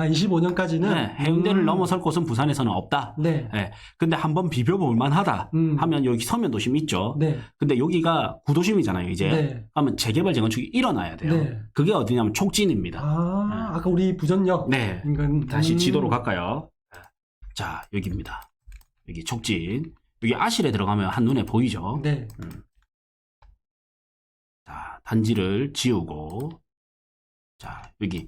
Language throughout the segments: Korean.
25년까지는? 네, 해운대를 넘어설 곳은 부산에서는 없다. 네. 네, 근데 한번 비벼볼 만하다 하면 여기 서면도심 있죠. 네. 근데 여기가 구도심이잖아요, 이제. 네. 하면 재개발 재건축이 일어나야 돼요. 네. 그게 어디냐면 촉진입니다. 아까 우리 부전역. 네. 인근. 다시 지도로 갈까요? 자, 여기입니다. 여기 촉진. 여기 아실에 들어가면 한눈에 보이죠? 네. 자, 단지를 지우고. 자, 여기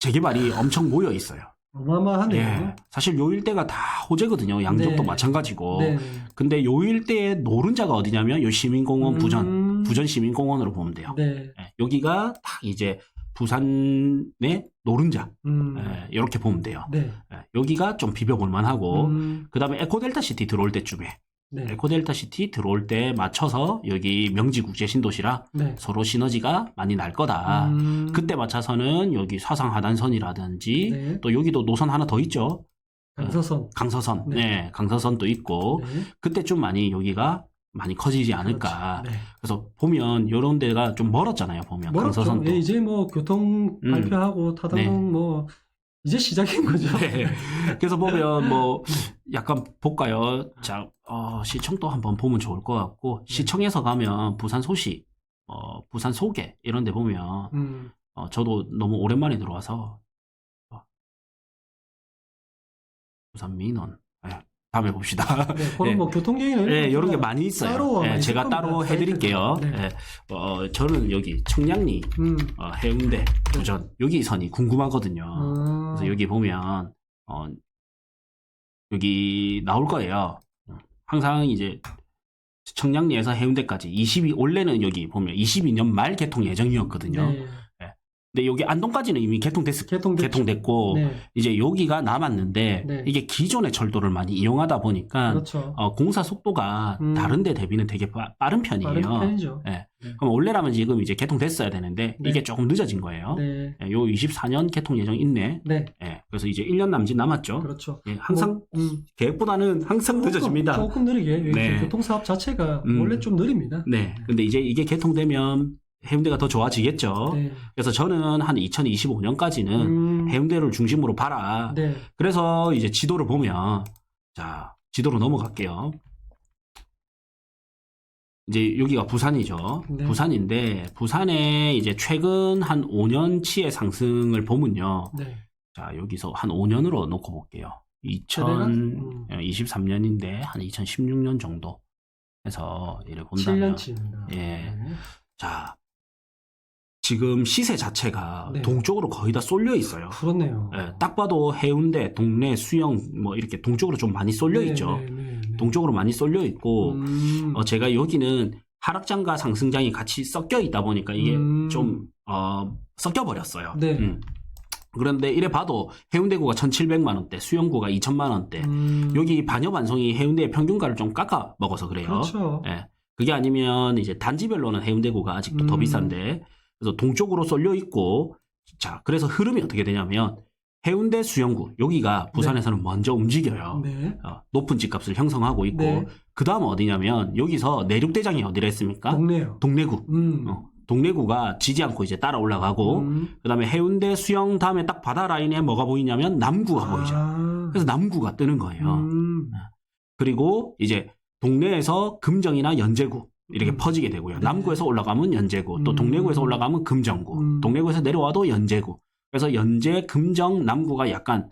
재개발이 엄청 모여 있어요. 어마어마하네요. 예. 사실 요 일대가 다 호재거든요. 양쪽도 네. 마찬가지고. 네. 근데 요 일대의 노른자가 어디냐면 요 시민공원 부전 시민공원으로 보면 돼요. 네. 예. 여기가 딱 이제 부산의 노른자. 이렇게 보면 돼요. 네. 예. 여기가 좀 비벼볼 만하고, 그 다음에 에코델타시티 들어올 때쯤에, 네. 에코델타시티 들어올 때 맞춰서 여기 명지국제신도시라 네. 서로 시너지가 많이 날 거다. 그때 맞춰서는 여기 사상하단선이라든지 네. 또 여기도 노선 하나 더 있죠. 강서선. 강서선. 네. 네. 강서선도 있고 네. 그때쯤 많이 여기가 많이 커지지 않을까. 그렇죠. 네. 그래서 보면 이런 데가 좀 멀었잖아요. 보면 멀었죠. 강서선도. 예, 이제 뭐 교통 발표하고 타당은 네. 뭐 이제 시작인 거죠. 네. 그래서 보면 뭐 약간 볼까요? 자, 시청도 한번 보면 좋을 것 같고 시청에서 가면 부산 소시, 부산 소개 이런 데 보면 저도 너무 오랜만에 들어와서 부산 민원 다음에 봅시다. 네, 그런 예. 뭐 교통 얘기는 네, 이런 게 많이 있어요. 따로 예, 아마 있을 제가 겁니다. 따로 해드릴게요. 사이트가. 네. 예, 저는 여기 청량리, 해운대, 부전 여기 선이 궁금하거든요. 그래서 여기 보면 여기 나올 거예요. 항상 이제 청량리에서 해운대까지 원래는 여기 보면 22년 말 개통 예정이었거든요. 네. 근데 여기 안동까지는 이미 개통됐고 네. 이제 여기가 남았는데 네. 이게 기존의 철도를 많이 이용하다 보니까 그렇죠. 공사 속도가 다른 데 대비는 되게 빠른 편이에요. 빠른 편이죠. 네. 그럼 원래라면 지금 이제 개통됐어야 되는데 네. 이게 조금 늦어진 거예요. 네. 요 24년 개통 예정 있네. 네. 그래서 이제 1년 남짓 남았죠. 그렇죠. 항상 계획보다는 항상 늦어집니다. 조금 느리게. 네. 교통사업 자체가 원래 좀 느립니다. 네. 근데 이제 이게 개통되면 해운대가 더 좋아지겠죠. 네. 그래서 저는 한 2025년까지는 해운대를 중심으로 봐라. 네. 그래서 이제 지도를 보면, 자, 지도로 넘어갈게요. 이제 여기가 부산이죠. 네. 부산인데, 부산에 이제 최근 한 5년치의 상승을 보면요. 네. 자, 여기서 한 5년으로 놓고 볼게요. 2023년인데, 한 2016년 정도 해서 이를 본다면. 7년치입니다. 예. 네. 자, 지금 시세 자체가 네. 동쪽으로 거의 다 쏠려 있어요. 그렇네요. 예, 딱 봐도 해운대, 동래, 수영 뭐 이렇게 동쪽으로 좀 많이 쏠려 네, 있죠. 네. 동쪽으로 많이 쏠려 있고 제가 여기는 하락장과 상승장이 같이 섞여 있다 보니까 이게 좀 섞여 버렸어요. 네. 그런데 이래 봐도 해운대구가 1,700만 원대, 수영구가 2,000만 원대. 여기 반여반송이 해운대의 평균가를 좀 깎아 먹어서 그래요. 그렇죠. 예. 그게 아니면 이제 단지별로는 해운대구가 아직도 더 비싼데, 그래서 동쪽으로 쏠려 있고, 자, 그래서 흐름이 어떻게 되냐면, 해운대 수영구, 여기가 부산에서는 먼저 움직여요. 네. 높은 집값을 형성하고 있고, 네. 그 다음 어디냐면, 여기서 내륙대장이 어디라 했습니까? 동네요. 동래구. 동래구가 지지 않고 이제 따라 올라가고, 그 다음에 해운대 수영 다음에 딱 바다 라인에 뭐가 보이냐면, 남구가 보이죠. 그래서 남구가 뜨는 거예요. 그리고 이제 동래에서 금정이나 연제구, 이렇게 퍼지게 되고요. 네. 남구에서 올라가면 연제구, 또 동래구에서 올라가면 금정구, 동래구에서 내려와도 연제구. 그래서 연제, 금정, 남구가 약간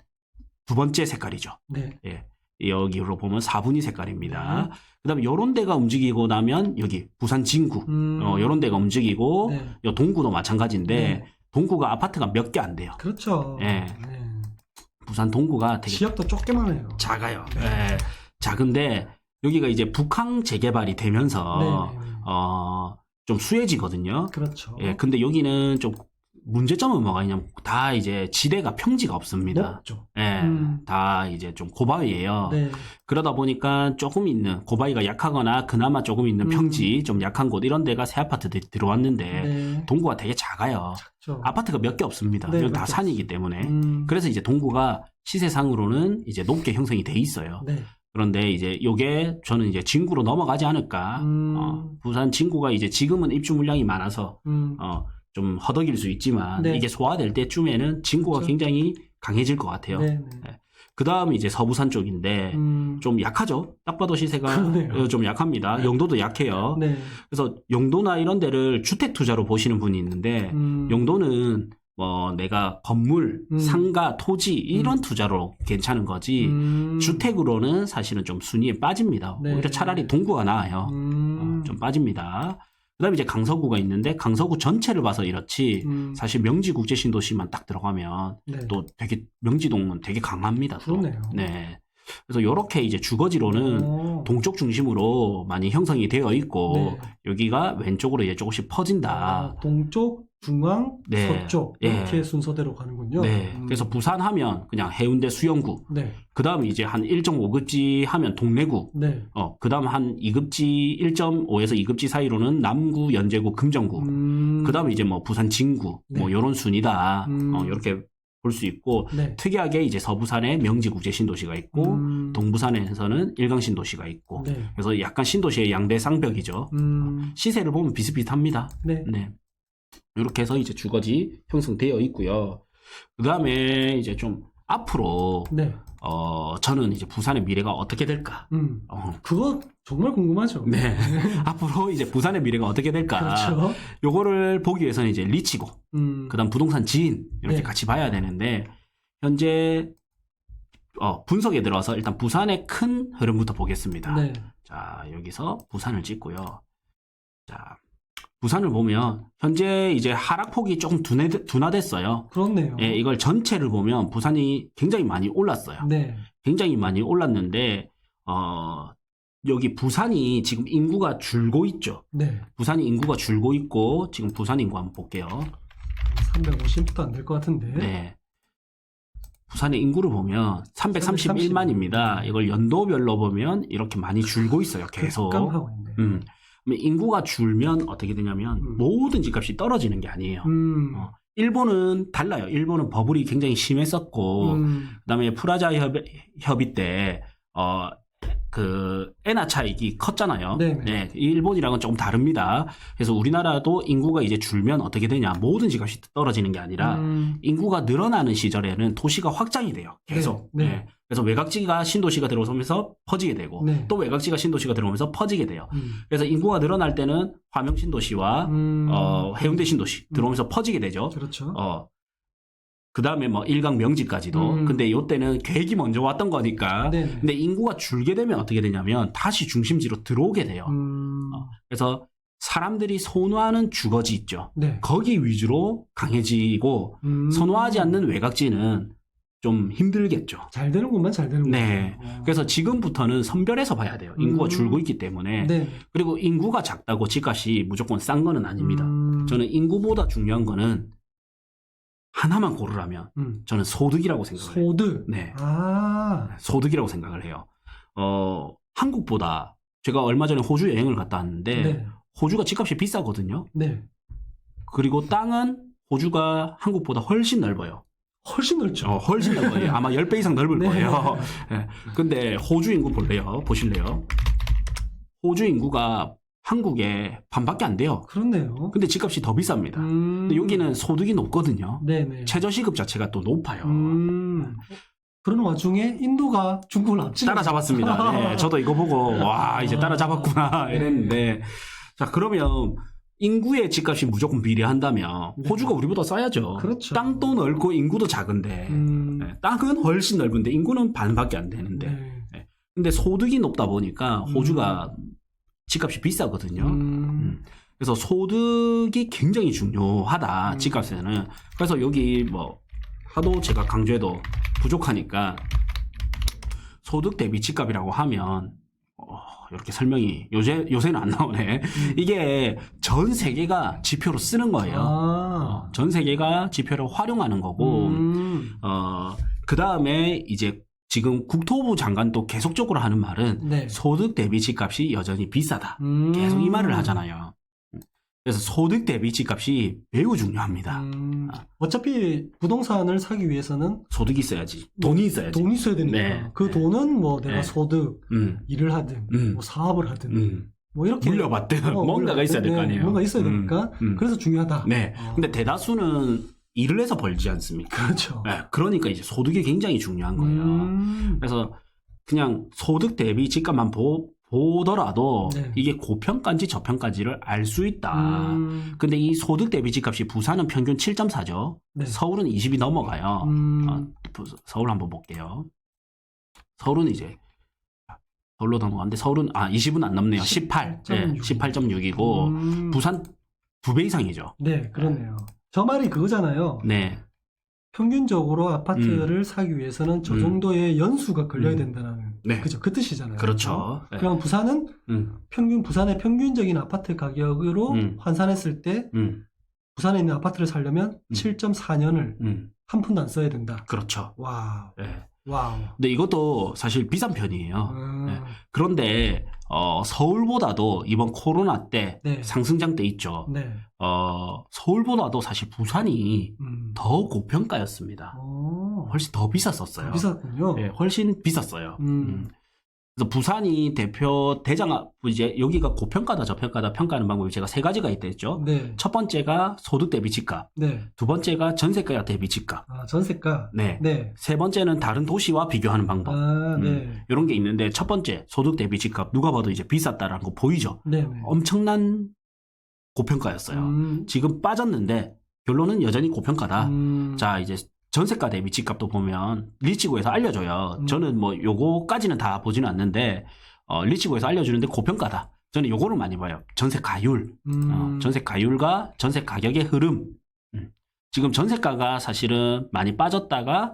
두 번째 색깔이죠. 네. 예. 여기로 보면 4분위 색깔입니다. 네. 그 다음에 요런 데가 움직이고 나면 여기 부산 진구, 요런 데가 움직이고, 네. 요 동구도 마찬가지인데, 네. 동구가 아파트가 몇 개 안 돼요. 그렇죠. 예. 네. 부산 동구가 되게 지역도 조그마해요. 작아요. 예. 작은데, 여기가 이제 북항 재개발이 되면서, 네. 좀 수해지거든요. 그렇죠. 예. 근데 여기는 좀 문제점은 뭐가 있냐면, 다 이제 지대가 평지가 없습니다. 높죠. 예. 다 이제 좀 고바위예요. 네. 그러다 보니까 조금 있는, 고바위가 약하거나 그나마 조금 있는 평지, 좀 약한 곳, 이런 데가 새 아파트들이 들어왔는데, 네. 동구가 되게 작아요. 작죠. 아파트가 몇 개 없습니다. 네, 이건 다 몇 개 산이기 때문에. 그래서 그래서 이제 동구가 시세상으로는 이제 높게 형성이 돼 있어요. 네. 그런데 이제 요게 저는 이제 진구로 넘어가지 않을까. 부산 진구가 이제 지금은 입주 물량이 많아서 좀 허덕일 수 있지만 네. 이게 소화될 때쯤에는 진구가 그렇죠. 굉장히 강해질 것 같아요. 네. 그 다음이 이제 서부산 쪽인데 좀 약하죠. 딱 봐도 시세가 그러네요. 좀 약합니다. 영도도 약해요. 네. 그래서 영도나 이런 데를 주택 투자로 보시는 분이 있는데 영도는 뭐 내가 건물, 상가, 토지 이런 투자로 괜찮은 거지 주택으로는 사실은 좀 순위에 빠집니다. 네. 오히려 차라리 동구가 나아요. 좀 빠집니다. 그다음에 이제 강서구가 있는데 강서구 전체를 봐서 이렇지 사실 명지국제신도시만 딱 들어가면 네. 또 되게 명지동은 되게 강합니다. 또. 그러네요. 네. 그래서 이렇게 이제 주거지로는 동쪽 중심으로 많이 형성이 되어 있고 네. 여기가 왼쪽으로 이제 조금씩 퍼진다. 동쪽, 중앙, 네. 서쪽 이렇게 예. 순서대로 가는군요. 네. 그래서 부산 하면 그냥 해운대 수영구. 네. 그 다음 이제 한 1.5급지 하면 동래구. 네. 그 다음 한 2급지, 1.5에서 2급지 사이로는 남구, 연제구, 금정구. 그 다음에 이제 뭐 부산 진구. 네. 뭐 요런 순이다. 이렇게 볼 수 있고. 네. 특이하게 이제 서부산에 명지국제신도시가 있고, 동부산에서는 일강신도시가 있고. 네. 그래서 약간 신도시의 양대 쌍벽이죠. 시세를 보면 비슷비슷합니다. 네. 네. 이렇게 해서 이제 주거지 형성되어 있고요. 그 다음에 이제 좀 앞으로, 네. 저는 이제 부산의 미래가 어떻게 될까? 그거 정말 궁금하죠. 네. 앞으로 이제 부산의 미래가 어떻게 될까? 그렇죠. 요거를 보기 위해서는 이제 리치고, 그 다음 부동산 지인, 이렇게 네. 같이 봐야 되는데, 현재, 분석에 들어와서 일단 부산의 큰 흐름부터 보겠습니다. 네. 자, 여기서 부산을 찍고요. 자, 부산을 보면, 현재 이제 하락폭이 조금 둔화됐어요. 그렇네요. 예, 이걸 전체를 보면 부산이 굉장히 많이 올랐어요. 네. 굉장히 많이 올랐는데, 여기 부산이 지금 인구가 줄고 있죠. 네. 부산이 인구가 줄고 있고, 지금 부산 인구 한번 볼게요. 350도 안 될 것 같은데. 네. 부산의 인구를 보면 331만입니다. 이걸 연도별로 보면 이렇게 많이 줄고 있어요. 계속. 급감하고 있네. 인구가 줄면 어떻게 되냐면 모든 집값이 떨어지는 게 아니에요. 일본은 달라요. 일본은 버블이 굉장히 심했었고, 그다음에 프라자 협의 때 그 엔화 차익이 컸잖아요. 네네. 네, 일본이랑은 조금 다릅니다. 그래서 우리나라도 인구가 이제 줄면 어떻게 되냐? 모든 집값이 떨어지는 게 아니라 인구가 늘어나는 시절에는 도시가 확장이 돼요. 계속. 네. 네. 그래서 외곽지가 신도시가 들어오면서 퍼지게 되고 네. 또 외곽지가 신도시가 들어오면서 퍼지게 돼요. 그래서 인구가 늘어날 때는 화명 신도시와 해운대 신도시 들어오면서 퍼지게 되죠. 그렇죠. 그 다음에 뭐 일강 명지까지도. 근데 요때는 계획이 먼저 왔던 거니까. 네. 근데 인구가 줄게 되면 어떻게 되냐면 다시 중심지로 들어오게 돼요. 그래서 사람들이 선호하는 주거지 있죠. 네. 거기 위주로 강해지고 선호하지 않는 외곽지는 좀 힘들겠죠. 잘 되는구만, 잘 되는구만. 네. 그래서 지금부터는 선별해서 봐야 돼요. 인구가 줄고 있기 때문에. 네. 그리고 인구가 작다고 집값이 무조건 싼 거는 아닙니다. 저는 인구보다 중요한 거는 하나만 고르라면 저는 소득이라고 생각을 해요. 소득. 네. 아. 소득이라고 생각을 해요. 한국보다 제가 얼마 전에 호주 여행을 갔다 왔는데 네. 호주가 집값이 비싸거든요. 네. 그리고 땅은 호주가 한국보다 훨씬 넓어요. 훨씬 넓죠. 훨씬 넓어요. 아마 10배 이상 넓을 네. 거예요. 네. 근데 호주 인구 보실래요? 호주 인구가 한국의 반밖에 안 돼요. 그렇네요. 근데 집값이 더 비쌉니다. 근데 여기는 소득이 높거든요. 네네. 최저시급 자체가 또 높아요. 그런 와중에 인도가 중국을 앞지르고 따라잡았습니다. 네, 저도 이거 보고 와 이제 따라잡았구나 네. 이랬는데 자 그러면 인구의 집값이 무조건 비례한다면 네. 호주가 우리보다 싸야죠. 그렇죠. 땅도 넓고 인구도 작은데 네, 땅은 훨씬 넓은데 인구는 반밖에 안 되는데 네. 근데 소득이 높다 보니까 호주가 집값이 비싸거든요. 그래서 소득이 굉장히 중요하다 집값에는. 그래서 여기 뭐 하도 제가 강조해도 부족하니까 소득 대비 집값이라고 하면 이렇게 설명이 요새는 안 나오네. 이게 전 세계가 지표로 쓰는 거예요. 전 세계가 지표를 활용하는 거고 그 다음에 이제 지금 국토부 장관도 계속적으로 하는 말은 네. 소득 대비 집값이 여전히 비싸다. 계속 이 말을 하잖아요. 그래서 소득 대비 집값이 매우 중요합니다. 어차피 부동산을 사기 위해서는 소득이 있어야지. 돈이 있어야지. 돈이 있어야 되니까. 네. 그 돈은 뭐 내가 네. 소득, 일을 하든, 뭐 사업을 하든, 뭐 이렇게 물려받든 뭔가가 물려받든, 있어야 될 거 네, 아니에요. 뭔가 있어야 되니까 그래서 중요하다. 네. 근데 대다수는 일을 해서 벌지 않습니까? 그렇죠. 네. 그러니까 이제 소득이 굉장히 중요한 거예요. 그래서 그냥 소득 대비 집값만 보더라도 네. 이게 고평가인지 저평가인지를 알 수 있다. 근데 이 소득 대비 집값이 부산은 평균 7.4죠. 네. 서울은 20이 넘어가요. 서울 한번 볼게요. 서울은 이제 서울로 넘어갔는데 서울은 20은 안 넘네요. 18. 네, 18.6이고 부산 2배 이상이죠. 네, 그렇네요. 저 말이 그거잖아요. 네. 평균적으로 아파트를 사기 위해서는 저 정도의 연수가 걸려야 된다는 네. 그죠? 그 뜻이잖아요. 그렇죠. 네. 그럼 부산은 부산의 평균적인 아파트 가격으로 환산했을 때 부산에 있는 아파트를 살려면 7.4년을 한 푼도 안 써야 된다. 그렇죠. 와우. 네. 와우. 근데 이것도 사실 비싼 편이에요. 네. 그런데 서울보다도 이번 코로나 때 네. 상승장 때 있죠. 네. 서울보다도 사실 부산이 더 고평가였습니다. 오. 훨씬 더 비쌌었어요. 비쌌군요. 네, 훨씬 비쌌어요. 그래서 부산이 이제 여기가 고평가다 저평가다 평가하는 방법이 제가 3가지가 있댔죠. 네. 첫 번째가 소득 대비 집값, 네. 두 번째가 전세가 대비 집값, 전세가. 네. 네. 세 번째는 다른 도시와 비교하는 방법. 네. 이런 게 있는데 첫 번째 소득 대비 집값 누가 봐도 이제 비쌌다라는 거 보이죠. 네. 엄청난 고평가였어요. 지금 빠졌는데 결론은 여전히 고평가다. 자 이제 전세가 대비 집값도 보면 리치고에서 알려줘요. 저는 뭐 요거까지는 다 보지는 않는데 리치고에서 알려주는데 고평가다. 저는 요거를 많이 봐요. 전세 가율, 전세 가율과 전세 가격의 흐름. 지금 전세가가 사실은 많이 빠졌다가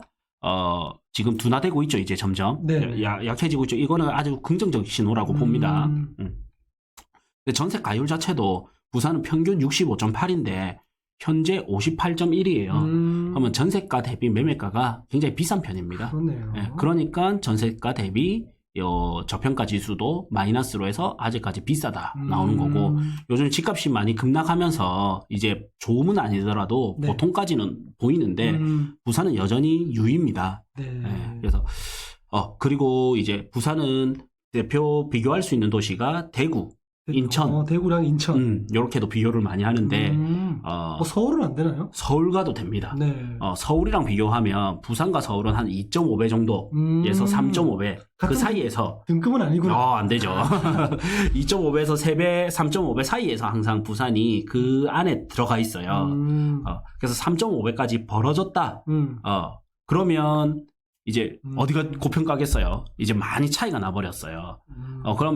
지금 둔화되고 있죠. 이제 점점 네. 약해지고 있죠. 이거는 아주 긍정적 신호라고 봅니다. 근데 전세 가율 자체도 부산은 평균 65.8인데 현재 58.1이에요. 그러면 전세가 대비 매매가가 굉장히 비싼 편입니다. 그렇네요. 네, 그러니까 전세가 대비 저평가 지수도 마이너스로 해서 아직까지 비싸다 나오는 거고 요즘 집값이 많이 급락하면서 이제 좋음은 아니더라도 네. 보통까지는 보이는데 부산은 여전히 유입니다. 네. 네, 그래서 그리고 이제 부산은 대표 비교할 수 있는 도시가 대구, 인천, 대구랑 인천. 이렇게도 비교를 많이 하는데 서울은 안 되나요? 서울과도 됩니다. 네. 서울이랑 비교하면 부산과 서울은 한 2.5배 정도에서 3.5배 그 사이에서 등급은 아니구나. 안 되죠. 2.5배에서 3배, 3.5배 사이에서 항상 부산이 그 안에 들어가 있어요. 그래서 3.5배까지 벌어졌다. 그러면 이제 어디가 고평가겠어요? 이제 많이 차이가 나버렸어요. 그럼